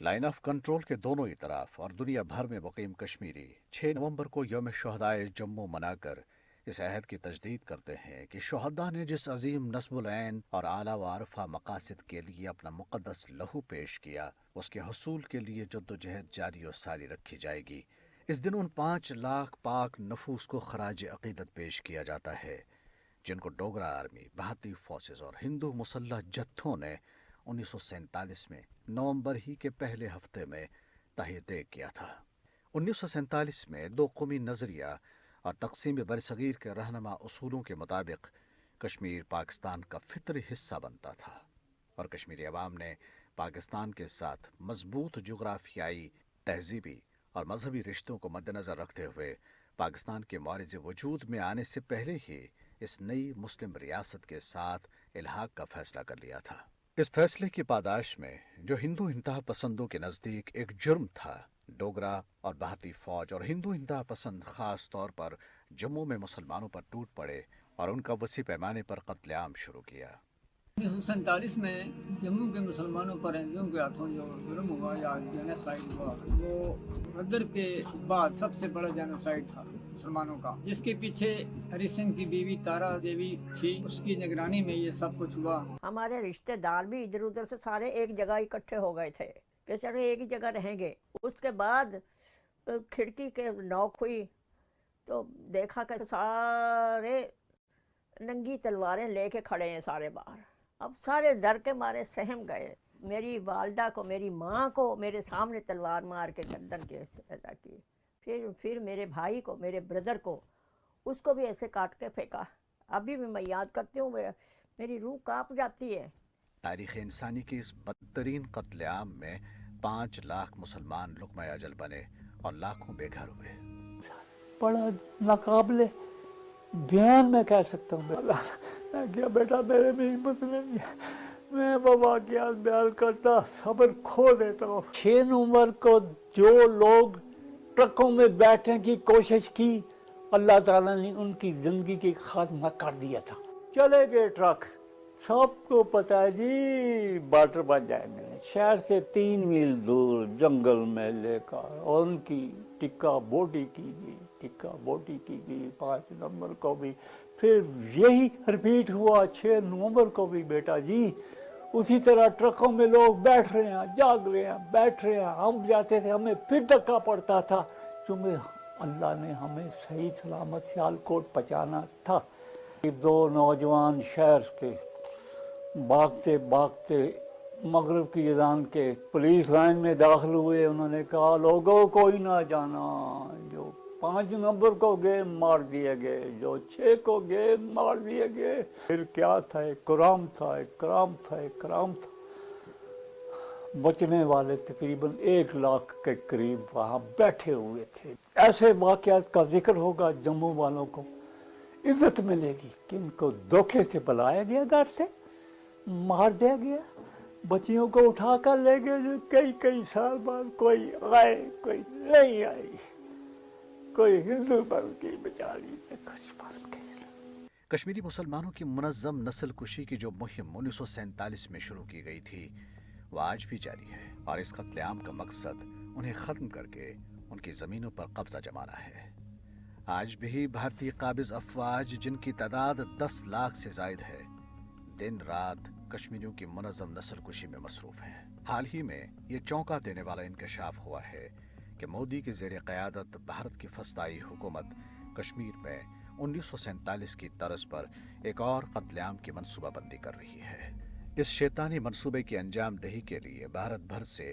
Line of control के दोनों ही तरफ और दुनिया भर में मुकीम कश्मीरी 6 नवंबर को यौम शहदाए जम्मू मनाकर इस अहद की तजदीद करते हैं कि शहदा ने जिस अजीम नस्बुल ऐन और आला व अरफा मकासद के लिए अपना मुक़द्दस लहू पेश किया, उसके हसूल के लिए जद्दोजहद जारी और सारी रखी जाएगी। इस दिन उन 5 लाख पाक नफूस को खराज अकीदत पेश किया जाता है जिनको डोगरा आर्मी, भारतीय फोर्सेस और हिंदू मुसल्लह जत्थों ने 1947 में नवंबर ही के पहले हफ्ते में तहरीर किया था। 1947 में दो कौमी नज़रिया और तकसीम बरसगीर के रहनुमा उसूलों के मुताबिक कश्मीर पाकिस्तान का फितरी हिस्सा बनता था और कश्मीरी अवाम ने पाकिस्तान के साथ मजबूत जुग्राफियाई, तहजीबी और मजहबी रिश्तों को मद्देनज़र रखते हुए पाकिस्तान के मारिज़ वजूद में आने से पहले ही इस नई मुस्लिम रियासत के साथ इल्हाक का फैसला कर लिया था। इस फैसले की पादाश में जो हिंदू इंतहा पसंदों के नज़दीक एक जुर्म था, डोगरा और भारतीय फौज और हिंदू इंतहा पसंद खास तौर पर जम्मू में मुसलमानों पर टूट पड़े और उनका वसी पैमाने पर कत्लेआम शुरू किया। 1947 में जम्मू के मुसलमानों पर हिंदुओं के हाथों जो जुर्म हुआ या जेनोसाइड हुआ, वो गदर के बाद सबसे बड़ा जेनोसाइड था मुसलमानों का, जिसके पीछे हरि सिंह की बीवी तारा देवी थी, उसकी निगरानी में ये सब कुछ हुआ। हमारे रिश्तेदार भी इधर उधर से सारे एक जगह इकट्ठे हो गए थे कि चलो एक ही जगह रहेंगे। उसके बाद खिड़की के नॉक हुई तो देखा कि सारे नंगी तलवारें लेके खड़े हैं सारे बाहर। अब सारे डर के मारे सहम गए। मेरी वालदा को, मेरी माँ को मेरे सामने तलवार मार के गर्दन के पैदा की। फिर मेरे भाई को, मेरे ब्रदर को, उसको भी ऐसे काट के फेंका। अभी भी मैं याद करती हूँ, मेरी रूह कांप जाती है। तारीख़ इंसानी की इस बदतरीन कत्लेआम में 5 लाख मुसलमान लुक़मा अजल बने और लाखों बेघर हुए। बड़ा नाकाबिले बयान मैं कह सकता हूँ। मैं क्या बेटा, मेरे में हिम्मत नहीं है, मैं वो वाक़यात बयान करता सब्र खो देता हूँ। 6 नवंबर को जो लोग ट्रकों में बैठने की कोशिश की, अल्लाह ताला ने उनकी ज़िंदगी की खात्मा कर दिया था। चले गए ट्रक, सबको पता है जी बार्डर बन जाएंगे। शहर से 3 मील दूर जंगल में लेकर और उनकी टिक्का बोटी की गई 5 नवंबर को भी। फिर यही रिपीट हुआ 6 नवंबर को भी बेटा जी। उसी तरह ट्रकों में लोग बैठ रहे हैं, जाग रहे हैं, बैठ रहे हैं। हम जाते थे, हमें फिर धक्का पड़ता था, क्योंकि अल्लाह ने हमें सही सलामत सियालकोट पहुंचाना था। 2 नौजवान शहर के भागते भागते मगरिब की अज़ान के पुलिस लाइन में दाखिल हुए। उन्होंने कहा लोगों कोई ना जाना, जो 5 नवंबर को गए मार दिए गए, जो 6 को गए मार दिए गए। फिर क्या था, एक कराम था। बचने वाले तकरीबन 1 लाख के करीब वहाँ बैठे हुए थे। ऐसे वाक़यात का जिक्र होगा, जम्मू वालों को इज्जत मिलेगी कि इनको धोखे से बुलाया गया, घर से मार दिया गया, बच्चियों को उठा कर ले गए। जो कई साल बाद कोई आए, कोई नहीं आई, कोई हिंदू बन की बेचारी ने कुछ बन गई। कश्मीरी मुसलमानों की मुनज़्ज़म नस्ल कुशी की जो मुहिम 1947 में शुरू की गई थी, वो आज भी जारी है और इस कत्लेआम का मकसद उन्हें ख़त्म करके उनकी ज़मीनों पर कब्जा जमाना है। आज भी भारतीय काबिज़ अफवाज, जिनकी तादाद 10 लाख से ज़ायद है, दिन रात कश्मीरियों की मुनज़्ज़म नस्ल कुशी में मसरूफ़ हैं। हाल ही में ये चौंका देने वाला इंकशाफ हुआ है कि मोदी की ज़ेर क़यादत भारत की फस्ताई हुकूमत कश्मीर में 1947 की तर्ज पर एक और कत्लेआम की मनसूबाबंदी कर रही है। इस शैतानी मनसूबे की अंजाम दही के लिए भारत भर से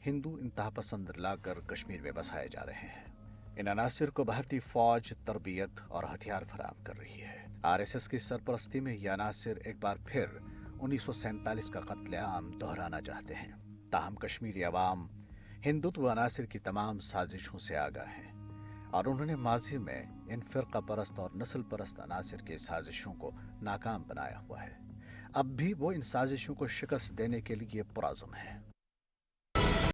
हिंदू इंतहा पसंद लाकर कश्मीर में बसाए जा रहे हैं। इन अनासिर को भारतीय फौज तरबियत और हथियार फराहम कर रही है। RSS की सरपरस्ती में ये अनासिर एक बार फिर 1947 का कत्लेआम दोहराना चाहते हैं। ताहम कश्मीरी अवाम हिंदुत्व अनासिर की तमाम साजिशों से आगाह हैं और उन्होंने माजी में इन फ़िरका परस्त और नस्ल परस्त अनासिर की साजिशों को नाकाम बनाया हुआ है। अब भी वो इन साजिशों को शिकस्त देने के लिए पुरज़म है।